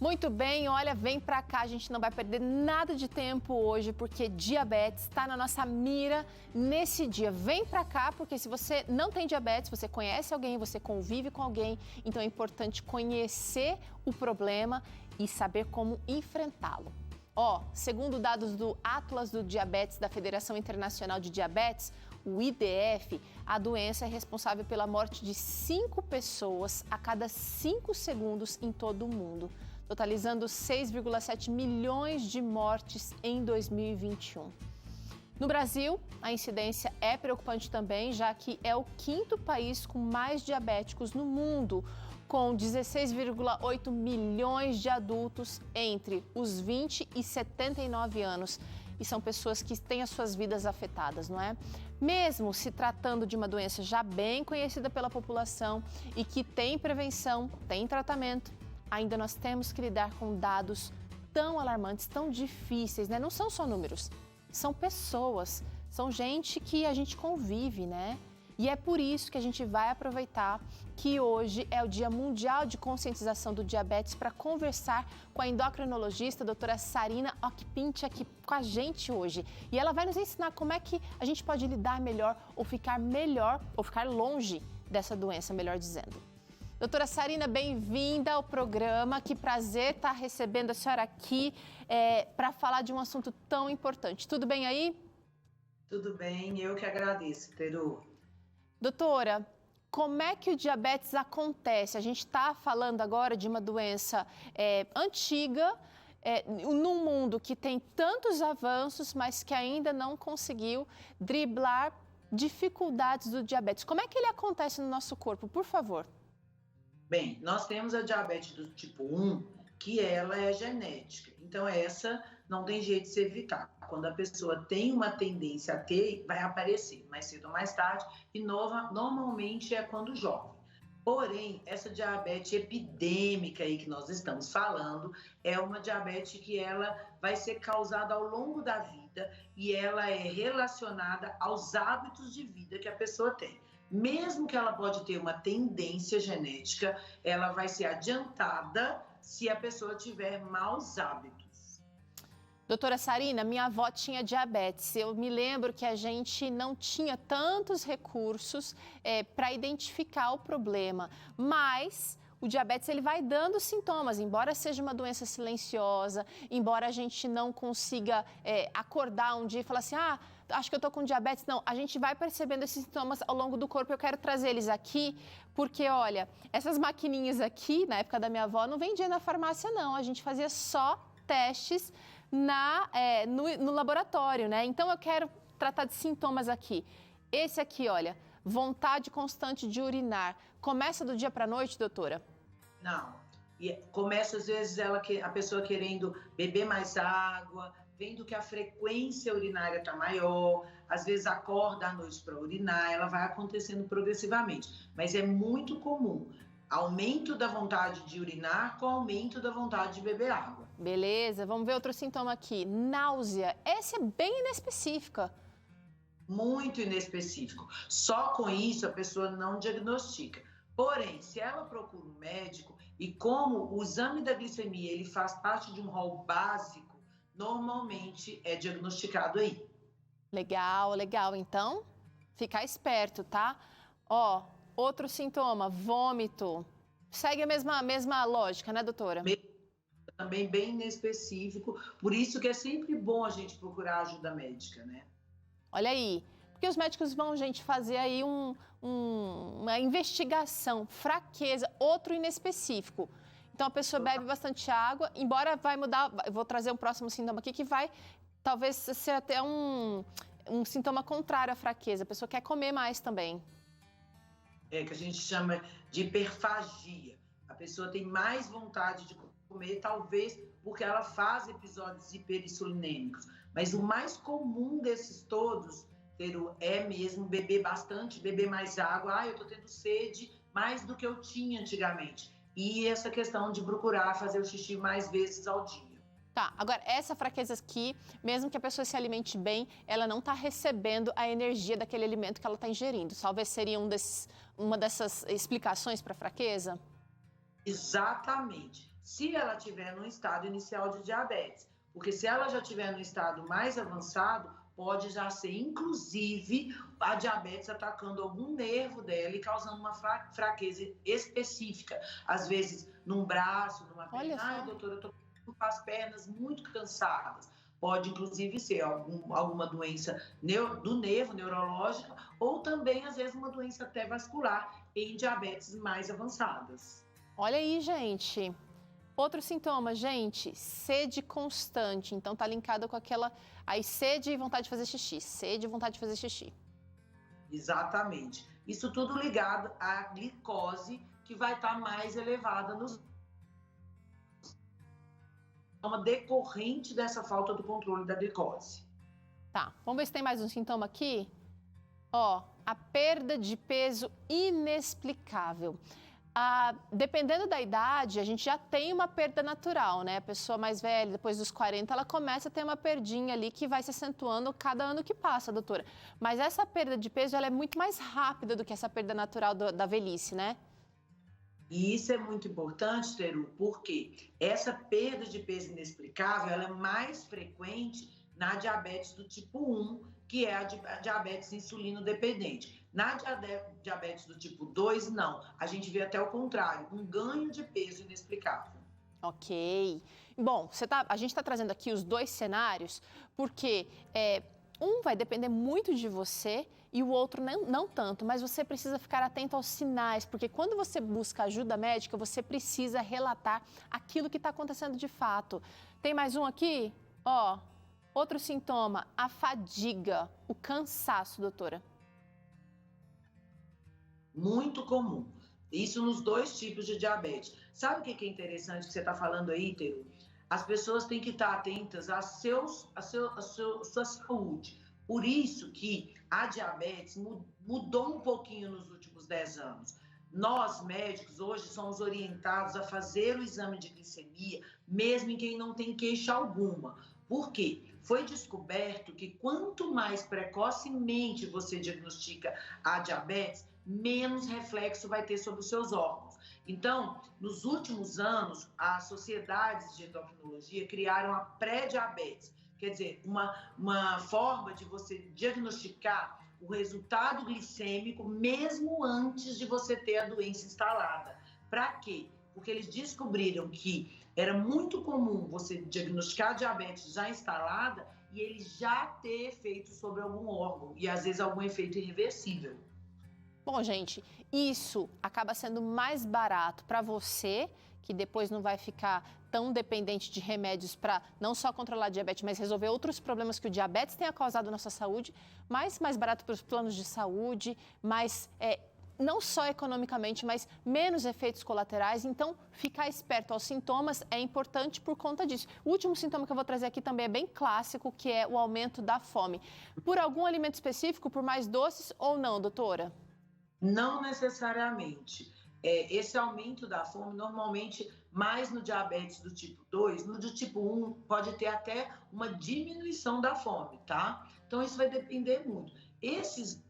Muito bem, olha, vem pra cá, a gente não vai perder nada de tempo hoje, porque diabetes está na nossa mira nesse dia. Vem pra cá, porque se você não tem diabetes, você conhece alguém, você convive com alguém, então é importante conhecer o problema e saber como enfrentá-lo. Segundo dados do Atlas do Diabetes da Federação Internacional de Diabetes, o IDF, a doença é responsável pela morte de 5 pessoas a cada 5 segundos em todo o mundo, totalizando 6,7 milhões de mortes em 2021. No Brasil, a incidência é preocupante também, já que é o 5º país com mais diabéticos no mundo, com 16,8 milhões de adultos entre os 20 e 79 anos. E são pessoas que têm as suas vidas afetadas, não é? Mesmo se tratando de uma doença já bem conhecida pela população e que tem prevenção, tem tratamento, ainda nós temos que lidar com dados tão alarmantes, tão difíceis, né? Não são só números, são pessoas, são gente que a gente convive, né? E é por isso que a gente vai aproveitar que hoje é o Dia Mundial de Conscientização do Diabetes para conversar com a endocrinologista, a doutora Sarina Okpint, aqui com a gente hoje. E ela vai nos ensinar como é que a gente pode lidar melhor, ou ficar longe dessa doença, melhor dizendo. Doutora Sarina, bem-vinda ao programa. Que prazer estar recebendo a senhora aqui para falar de um assunto tão importante. Tudo bem aí? Tudo bem, eu que agradeço, Peru. Doutora, como é que o diabetes acontece? A gente está falando agora de uma doença antiga, num mundo que tem tantos avanços, mas que ainda não conseguiu driblar dificuldades do diabetes. Como é que ele acontece no nosso corpo, por favor? Bem, nós temos a diabetes do tipo 1, que ela é genética. Então, essa não tem jeito de se evitar. Quando a pessoa tem uma tendência a ter, vai aparecer mais cedo ou mais tarde, e normalmente é quando jovem. Porém, essa diabetes epidêmica aí que nós estamos falando, é uma diabetes que ela vai ser causada ao longo da vida e ela é relacionada aos hábitos de vida que a pessoa tem. Mesmo que ela pode ter uma tendência genética, ela vai ser adiantada se a pessoa tiver maus hábitos. Doutora Sarina, minha avó tinha diabetes. Eu me lembro que a gente não tinha tantos recursos para identificar o problema, mas o diabetes ele vai dando sintomas, embora seja uma doença silenciosa, embora a gente não consiga acordar um dia e falar assim, acho que eu estou com diabetes. Não, a gente vai percebendo esses sintomas ao longo do corpo. Eu quero trazer eles aqui, porque olha, essas maquininhas aqui, na época da minha avó, não vendia na farmácia não, a gente fazia só testes no laboratório, né? Então eu quero tratar de sintomas aqui. Esse aqui, olha, vontade constante de urinar. Começa do dia para a noite, doutora? Não. E começa às vezes a pessoa querendo beber mais água, vendo que a frequência urinária está maior, às vezes acorda à noite para urinar, ela vai acontecendo progressivamente. Mas é muito comum aumento da vontade de urinar com aumento da vontade de beber água. Beleza, vamos ver outro sintoma aqui. Náusea. Essa é bem inespecífica. Muito inespecífico. Só com isso a pessoa não diagnostica. Porém, se ela procura um médico e como o exame da glicemia ele faz parte de um rol básico, normalmente é diagnosticado aí. Legal, legal. Então, ficar esperto, tá? Outro sintoma, vômito. Segue a mesma lógica, né, doutora? Também bem inespecífico, por isso que é sempre bom a gente procurar ajuda médica, né? Olha aí, porque os médicos vão, gente, fazer aí uma investigação, fraqueza, outro inespecífico. Então, a pessoa bebe bastante água, embora vai mudar, eu vou trazer um próximo sintoma aqui que vai, talvez, ser até um sintoma contrário à fraqueza. A pessoa quer comer mais também. Que a gente chama de hiperfagia. A pessoa tem mais vontade de comer, talvez porque ela faz episódios hiperinsulinêmicos. Mas o mais comum desses todos, Peru, é mesmo beber bastante, beber mais água. Eu tô tendo sede mais do que eu tinha antigamente. E essa questão de procurar fazer o xixi mais vezes ao dia. Tá, agora essa fraqueza aqui, mesmo que a pessoa se alimente bem, ela não está recebendo a energia daquele alimento que ela está ingerindo. Talvez seria uma dessas explicações para a fraqueza? Exatamente. se ela tiver no estado inicial de diabetes. Porque se ela já tiver no estado mais avançado, pode já ser, inclusive, a diabetes atacando algum nervo dela e causando uma fraqueza específica. Às vezes, num braço, numa perna. Ai, doutora, eu estou com as pernas muito cansadas. Pode, inclusive, ser alguma doença do nervo, neurológica, ou também, às vezes, uma doença até vascular em diabetes mais avançadas. Olha aí, gente. Outro sintoma, gente, sede constante. Então, tá linkado com aquela... Aí, sede e vontade de fazer xixi. Sede e vontade de fazer xixi. Exatamente. Isso tudo ligado à glicose, que vai estar mais elevada nos... uma decorrente dessa falta do controle da glicose. Tá, vamos ver se tem mais um sintoma aqui. Ó, a perda de peso inexplicável. Dependendo da idade, a gente já tem uma perda natural, né? A pessoa mais velha, depois dos 40, ela começa a ter uma perdinha ali que vai se acentuando cada ano que passa, doutora. Mas essa perda de peso, ela é muito mais rápida do que essa perda natural da velhice, né? E isso é muito importante, Teru, porque essa perda de peso inexplicável, ela é mais frequente na diabetes do tipo 1, que é a diabetes insulino-dependente. Na diabetes do tipo 2, não. A gente vê até o contrário, um ganho de peso inexplicável. Ok. Bom, a gente está trazendo aqui os dois cenários, porque um vai depender muito de você e o outro não tanto, mas você precisa ficar atento aos sinais, porque quando você busca ajuda médica, você precisa relatar aquilo que está acontecendo de fato. Tem mais um aqui? Ó, outro sintoma, a fadiga, o cansaço, doutora. Muito comum. Isso nos dois tipos de diabetes. Sabe o que é interessante que você está falando aí, Teru? As pessoas têm que estar atentas à sua saúde. Por isso que a diabetes mudou um pouquinho nos últimos 10 anos. Nós, médicos, hoje somos orientados a fazer o exame de glicemia, mesmo em quem não tem queixa alguma. Por quê? Foi descoberto que quanto mais precocemente você diagnostica a diabetes, menos reflexo vai ter sobre os seus órgãos. Então, nos últimos anos, as sociedades de endocrinologia criaram a pré-diabetes, quer dizer, uma forma de você diagnosticar o resultado glicêmico mesmo antes de você ter a doença instalada. Para quê? Porque eles descobriram que era muito comum você diagnosticar a diabetes já instalada e ele já ter efeito sobre algum órgão, e às vezes algum efeito irreversível. Bom, gente, isso acaba sendo mais barato para você, que depois não vai ficar tão dependente de remédios para não só controlar a diabetes, mas resolver outros problemas que o diabetes tenha causado na sua saúde, mas mais barato para os planos de saúde, mais não só economicamente, mas menos efeitos colaterais. Então, ficar esperto aos sintomas é importante por conta disso. O último sintoma que eu vou trazer aqui também é bem clássico, que é o aumento da fome. Por algum alimento específico, por mais doces ou não, doutora? Não necessariamente. Esse aumento da fome, normalmente, mais no diabetes do tipo 2, no do tipo 1, pode ter até uma diminuição da fome, tá? Então, isso vai depender muito.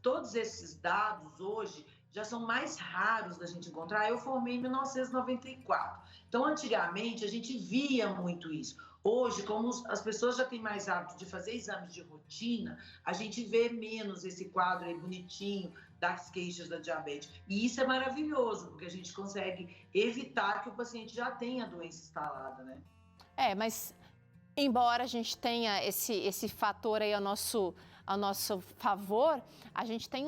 Todos esses dados, hoje, já são mais raros da gente encontrar. Eu formei em 1994. Então, antigamente, a gente via muito isso. Hoje, como as pessoas já têm mais hábito de fazer exames de rotina, a gente vê menos esse quadro aí bonitinho das queixas da diabetes. E isso é maravilhoso, porque a gente consegue evitar que o paciente já tenha a doença instalada, né? Mas embora a gente tenha esse fator aí ao nosso favor, a gente tem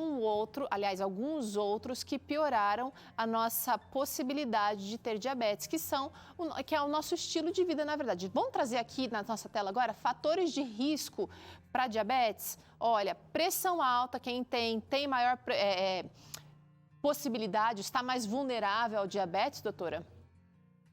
alguns outros que pioraram a nossa possibilidade de ter diabetes, que é o nosso estilo de vida, na verdade. Vamos trazer aqui na nossa tela agora fatores de risco para diabetes. Olha, pressão alta, quem tem maior possibilidade, está mais vulnerável ao diabetes, doutora?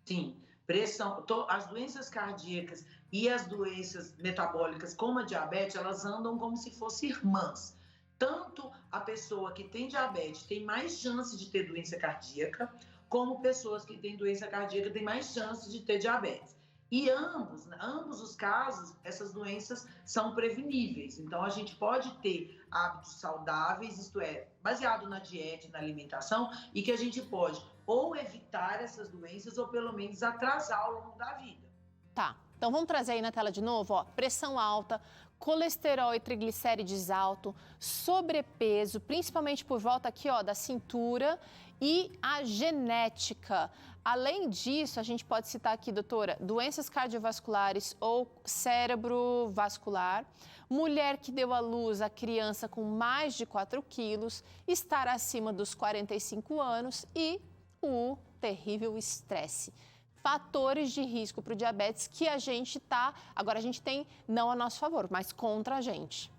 Sim, pressão, as doenças cardíacas e as doenças metabólicas, como a diabetes, elas andam como se fossem irmãs. Tanto a pessoa que tem diabetes tem mais chance de ter doença cardíaca, como pessoas que têm doença cardíaca têm mais chance de ter diabetes. E ambos os casos, essas doenças são preveníveis. Então, a gente pode ter hábitos saudáveis, isto é, baseado na dieta e na alimentação, e que a gente pode ou evitar essas doenças ou pelo menos atrasar ao longo da vida. Tá, então vamos trazer aí na tela de novo, ó, pressão alta, colesterol e triglicérides alto, sobrepeso, principalmente por volta aqui, ó, da cintura e a genética. Além disso, a gente pode citar aqui, doutora, doenças cardiovasculares ou cérebro vascular, mulher que deu à luz a criança com mais de 4 quilos, estar acima dos 45 anos e o terrível estresse. Fatores de risco para o diabetes que a gente agora a gente tem não a nosso favor, mas contra a gente.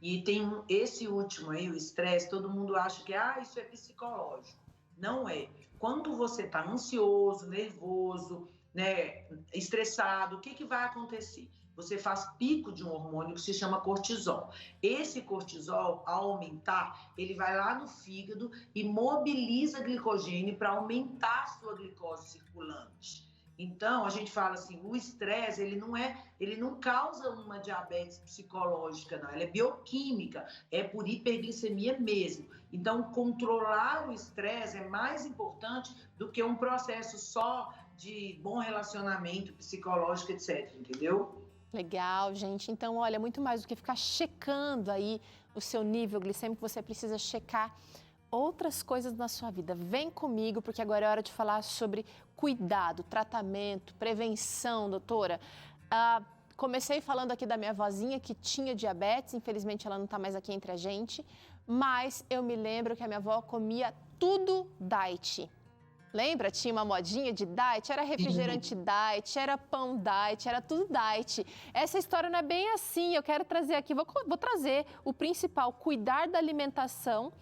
E tem esse último aí, o estresse, todo mundo acha que isso é psicológico. Não é. Quando você está ansioso, nervoso, né, estressado, o que vai acontecer? Você faz pico de um hormônio que se chama cortisol. Esse cortisol, ao aumentar, ele vai lá no fígado e mobiliza glicogênio para aumentar a sua glicose circulante. Então, a gente fala assim, o estresse, ele não causa uma diabetes psicológica, não. Ela é bioquímica, é por hiperglicemia mesmo. Então, controlar o estresse é mais importante do que um processo só de bom relacionamento psicológico, etc, entendeu? Legal, gente. Então, olha, muito mais do que ficar checando aí o seu nível glicêmico, você precisa checar outras coisas na sua vida. Vem comigo, porque agora é hora de falar sobre cuidado, tratamento, prevenção, doutora. Comecei falando aqui da minha vozinha que tinha diabetes, infelizmente ela não está mais aqui entre a gente, mas eu me lembro que a minha avó comia tudo diet. Lembra? Tinha uma modinha de diet, era refrigerante diet, era pão diet, era tudo diet. Essa história não é bem assim, eu quero trazer aqui, vou trazer o principal, cuidar da alimentação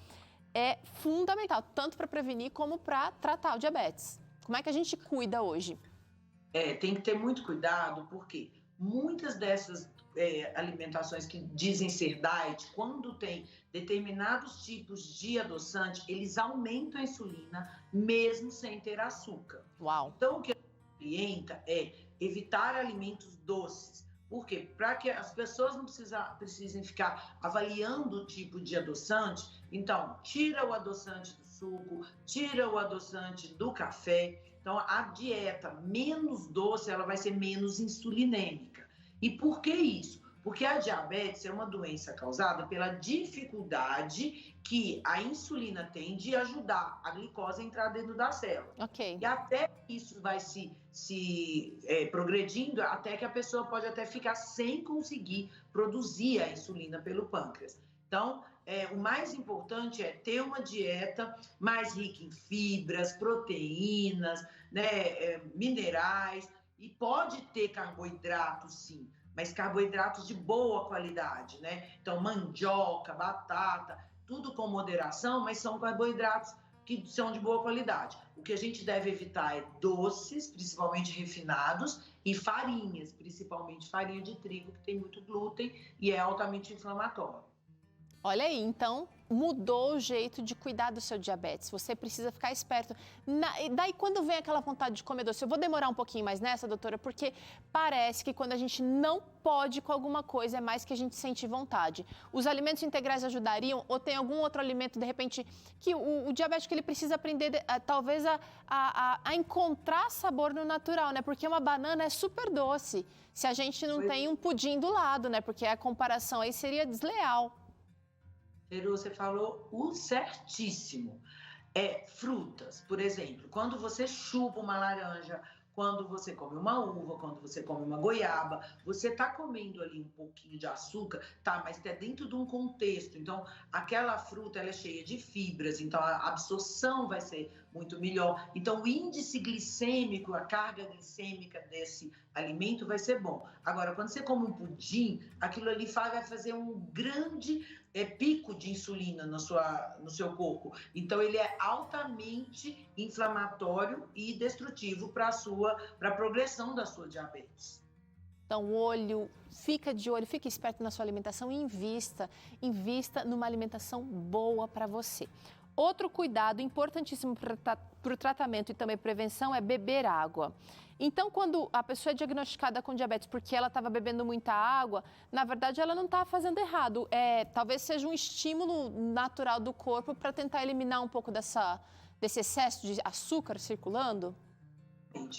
é fundamental, tanto para prevenir como para tratar o diabetes. Como é que a gente cuida hoje? Tem que ter muito cuidado, porque muitas dessas alimentações que dizem ser diet, quando tem determinados tipos de adoçante, eles aumentam a insulina mesmo sem ter açúcar. Uau! Então, o que a gente orienta é evitar alimentos doces. Por quê? Para que as pessoas não precisem ficar avaliando o tipo de adoçante, então, tira o adoçante do suco, tira o adoçante do café. Então, a dieta menos doce, ela vai ser menos insulinêmica. E por que isso? Porque a diabetes é uma doença causada pela dificuldade que a insulina tem de ajudar a glicose a entrar dentro da célula. Ok. E até isso vai progredindo, até que a pessoa pode até ficar sem conseguir produzir a insulina pelo pâncreas. Então, o mais importante é ter uma dieta mais rica em fibras, proteínas, né, minerais, e pode ter carboidratos, sim, mas carboidratos de boa qualidade, né? Então, mandioca, batata, tudo com moderação, mas são carboidratos que são de boa qualidade. O que a gente deve evitar é doces, principalmente refinados, e farinhas, principalmente farinha de trigo, que tem muito glúten e é altamente inflamatório. Olha aí, então mudou o jeito de cuidar do seu diabetes. Você precisa ficar esperto. Daí quando vem aquela vontade de comer doce, eu vou demorar um pouquinho mais nessa, doutora, porque parece que quando a gente não pode com alguma coisa, é mais que a gente sente vontade. Os alimentos integrais ajudariam? Ou tem algum outro alimento, de repente, que o diabético ele precisa aprender, talvez, a encontrar sabor no natural, né? Porque uma banana é super doce, se a gente não tem um pudim do lado, né? Porque a comparação aí seria desleal. Peru, você falou o certíssimo. Frutas, por exemplo, quando você chupa uma laranja, quando você come uma uva, quando você come uma goiaba, você está comendo ali um pouquinho de açúcar, tá? Mas é dentro de um contexto. Então, aquela fruta ela é cheia de fibras, então a absorção vai ser muito melhor. Então, o índice glicêmico, a carga glicêmica desse alimento vai ser bom. Agora, quando você come um pudim, aquilo ali vai fazer um grande pico de insulina no seu corpo. Então, ele é altamente inflamatório e destrutivo para a progressão da sua diabetes. Então, fica de olho, fica esperto na sua alimentação e invista numa alimentação boa para você. Outro cuidado importantíssimo para o tratamento e também prevenção é beber água. Então, quando a pessoa é diagnosticada com diabetes porque ela estava bebendo muita água, na verdade ela não está fazendo errado. Talvez seja um estímulo natural do corpo para tentar eliminar um pouco desse excesso de açúcar circulando.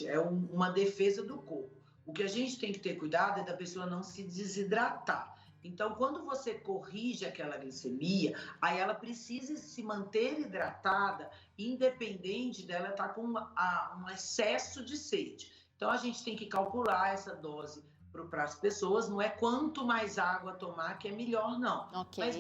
É uma defesa do corpo. O que a gente tem que ter cuidado é da pessoa não se desidratar. Então, quando você corrige aquela glicemia, aí ela precisa se manter hidratada, independente dela estar com um excesso de sede. Então, a gente tem que calcular essa dose para as pessoas, não é quanto mais água tomar que é melhor, não. Okay. Mas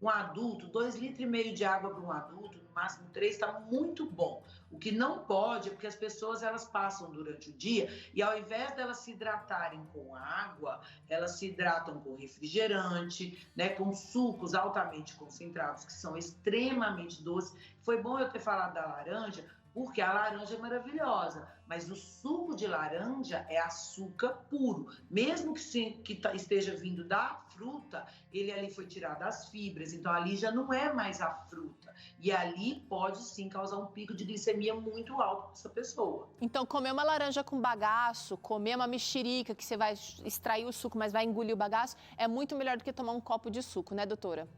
um adulto, 2,5 litros de água para um adulto, no máximo 3, está muito bom. O que não pode é porque as pessoas elas passam durante o dia e ao invés delas se hidratarem com água, elas se hidratam com refrigerante, né, com sucos altamente concentrados, que são extremamente doces. Foi bom eu ter falado da laranja, porque a laranja é maravilhosa, mas o suco de laranja é açúcar puro. Mesmo que esteja vindo da fruta, ele ali foi tirado as fibras, então ali já não é mais a fruta. E ali pode sim causar um pico de glicemia muito alto para essa pessoa. Então, comer uma laranja com bagaço, comer uma mexerica, que você vai extrair o suco, mas vai engolir o bagaço, é muito melhor do que tomar um copo de suco, né, doutora?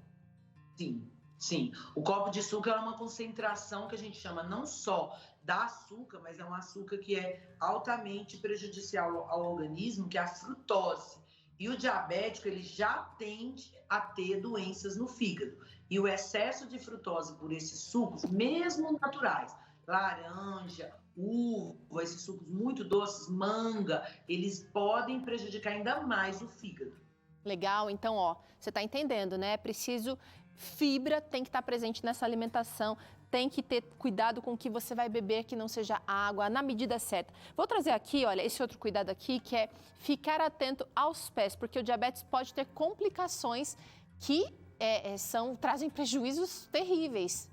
Sim. Sim, o copo de açúcar é uma concentração que a gente chama não só da açúcar, mas é um açúcar que é altamente prejudicial ao organismo, que é a frutose. E o diabético, ele já tende a ter doenças no fígado. E o excesso de frutose por esses sucos, mesmo naturais, laranja, uva, esses sucos muito doces, manga, eles podem prejudicar ainda mais o fígado. Legal, então, você está entendendo, né? É preciso... Fibra tem que estar presente nessa alimentação, tem que ter cuidado com o que você vai beber, que não seja água, na medida certa. Vou trazer aqui, olha, esse outro cuidado aqui, que é ficar atento aos pés, porque o diabetes pode ter complicações que trazem prejuízos terríveis.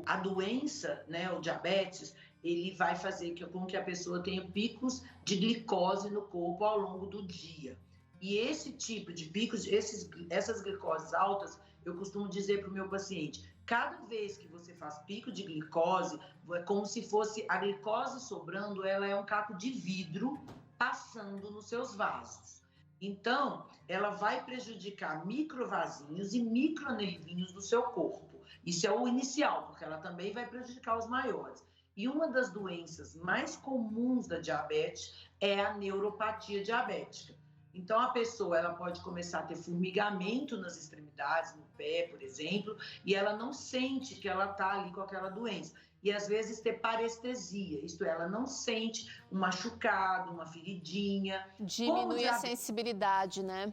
A doença, né, o diabetes, ele vai fazer com que a pessoa tenha picos de glicose no corpo ao longo do dia. E esse tipo de picos, essas glicoses altas, eu costumo dizer para o meu paciente, cada vez que você faz pico de glicose, é como se fosse a glicose sobrando, ela é um caco de vidro passando nos seus vasos. Então, ela vai prejudicar microvasinhos e micronervinhos do seu corpo. Isso é o inicial, porque ela também vai prejudicar os maiores. E uma das doenças mais comuns da diabetes é a neuropatia diabética. Então, a pessoa ela pode começar a ter formigamento nas extremidades, no pé, por exemplo, e ela não sente que ela está ali com aquela doença. E, às vezes, ter parestesia, isto é, ela não sente um machucado, uma feridinha. Diminui a sensibilidade, né?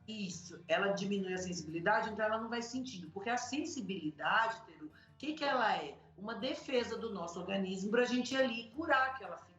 Isso, ela diminui a sensibilidade, então ela não vai sentindo. Porque a sensibilidade, Teru, o que ela é? Uma defesa do nosso organismo para a gente ir ali curar aquela ferida.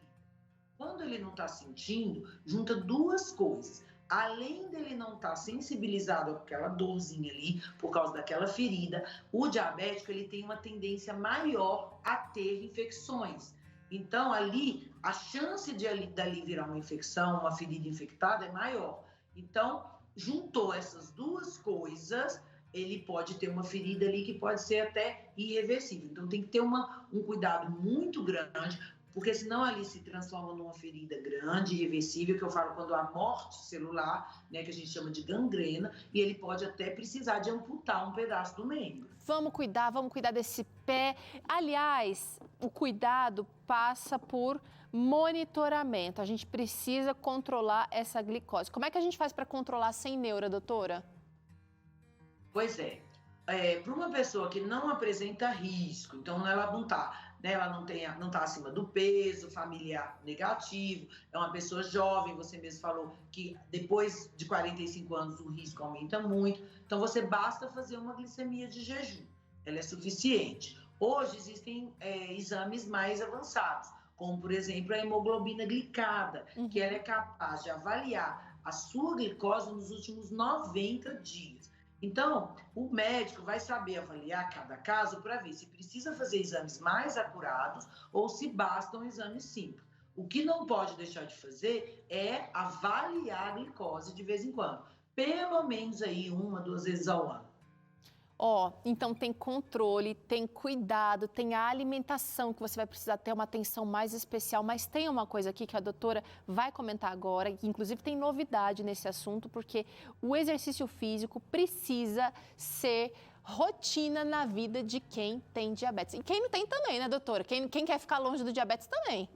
Quando ele não está sentindo, junta duas coisas. Além dele não estar sensibilizado com aquela dorzinha ali, por causa daquela ferida, o diabético ele tem uma tendência maior a ter infecções. Então, ali, a chance dali virar uma infecção, uma ferida infectada é maior. Então, juntou essas duas coisas, ele pode ter uma ferida ali que pode ser até irreversível. Então, tem que ter um cuidado muito grande, porque senão ali se transforma numa ferida grande, irreversível, que eu falo quando há morte celular, né, que a gente chama de gangrena, e ele pode até precisar de amputar um pedaço do membro. Vamos cuidar desse pé. Aliás, o cuidado passa por monitoramento. A gente precisa controlar essa glicose. Como é que a gente faz para controlar sem neura, doutora? Pois para uma pessoa que não apresenta risco, então ela não está... Ela não está acima do peso, familiar negativo, é uma pessoa jovem, você mesmo falou que depois de 45 anos o risco aumenta muito, então basta fazer uma glicemia de jejum, ela é suficiente. Hoje existem exames mais avançados, como por exemplo a hemoglobina glicada, que ela é capaz de avaliar a sua glicose nos últimos 90 dias. Então, o médico vai saber avaliar cada caso para ver se precisa fazer exames mais acurados ou se basta um exame simples. O que não pode deixar de fazer é avaliar a glicose de vez em quando, pelo menos aí 1, 2 vezes ao ano. Ó, então tem controle, tem cuidado, tem a alimentação que você vai precisar ter uma atenção mais especial, mas tem uma coisa aqui que a doutora vai comentar agora, que inclusive tem novidade nesse assunto, porque o exercício físico precisa ser rotina na vida de quem tem diabetes. E quem não tem também, né, doutora? Quem quer ficar longe do diabetes também.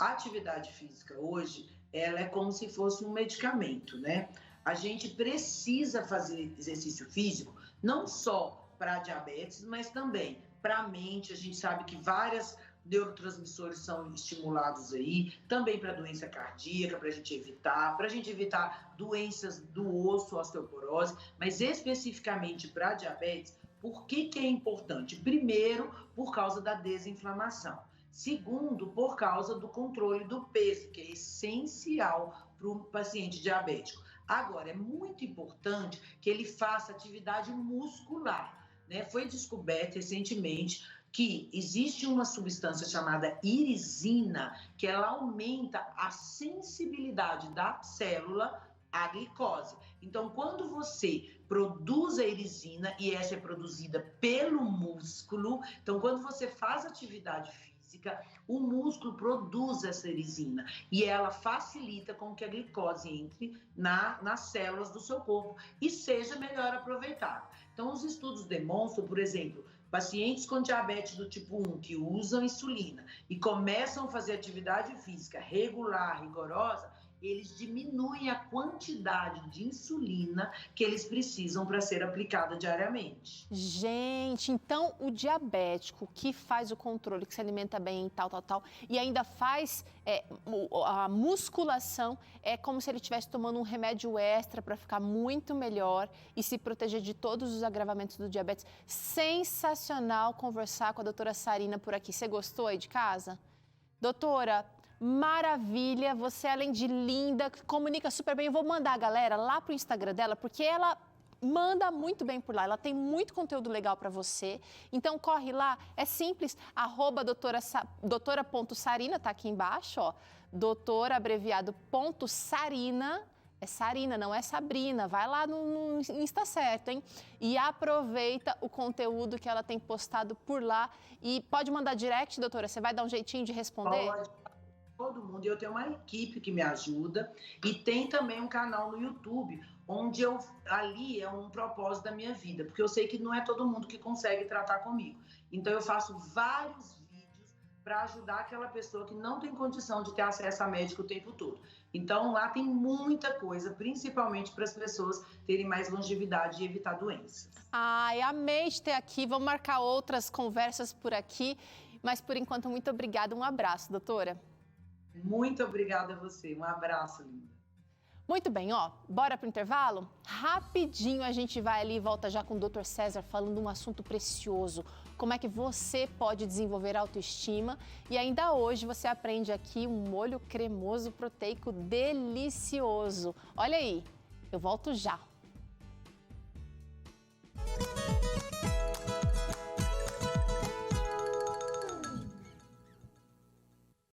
A atividade física hoje, ela é como se fosse um medicamento, né? A gente precisa fazer exercício físico, não só para diabetes, mas também para a mente. A gente sabe que vários neurotransmissores são estimulados aí, também para doença cardíaca, para a gente evitar doenças do osso, osteoporose, mas especificamente para diabetes. Por que é importante? Primeiro, por causa da desinflamação. Segundo, por causa do controle do peso, que é essencial para o paciente diabético. Agora, é muito importante que ele faça atividade muscular, né? Foi descoberto recentemente que existe uma substância chamada irisina, que ela aumenta a sensibilidade da célula à glicose. Então, quando você produz a irisina, e essa é produzida pelo músculo, então, quando você faz atividade física, o músculo produz essa irisina e ela facilita com que a glicose entre nas células do seu corpo e seja melhor aproveitada. Então, os estudos demonstram, por exemplo, pacientes com diabetes do tipo 1 que usam insulina e começam a fazer atividade física regular, rigorosa, eles diminuem a quantidade de insulina que eles precisam para ser aplicada diariamente. Gente, então o diabético que faz o controle, que se alimenta bem, tal, e ainda faz a musculação, é como se ele estivesse tomando um remédio extra para ficar muito melhor e se proteger de todos os agravamentos do diabetes. Sensacional conversar com a doutora Sarina por aqui. Você gostou aí de casa? Doutora, maravilha, você além de linda, comunica super bem. Eu vou mandar a galera lá pro Instagram dela, porque ela manda muito bem por lá, ela tem muito conteúdo legal para você. Então corre lá, é simples, doutora.sarina, tá aqui embaixo, ó, doutora abreviado .sarina, é Sarina, não é Sabrina, vai lá no Insta certo, hein? E aproveita o conteúdo que ela tem postado por lá e pode mandar direct, doutora, você vai dar um jeitinho de responder? Pode. Todo mundo, eu tenho uma equipe que me ajuda e tem também um canal no YouTube, onde ali é um propósito da minha vida, porque eu sei que não é todo mundo que consegue tratar comigo. Então eu faço vários vídeos para ajudar aquela pessoa que não tem condição de ter acesso a médico o tempo todo. Então lá tem muita coisa, principalmente para as pessoas terem mais longevidade e evitar doenças. Ai, amei de ter aqui, vamos marcar outras conversas por aqui, mas por enquanto muito obrigada, um abraço, doutora. Muito obrigada a você. Um abraço, linda. Muito bem, ó, bora pro intervalo? Rapidinho a gente vai ali e volta já com o Dr. César falando um assunto precioso. Como é que você pode desenvolver autoestima? E ainda hoje você aprende aqui um molho cremoso proteico delicioso. Olha aí, eu volto já.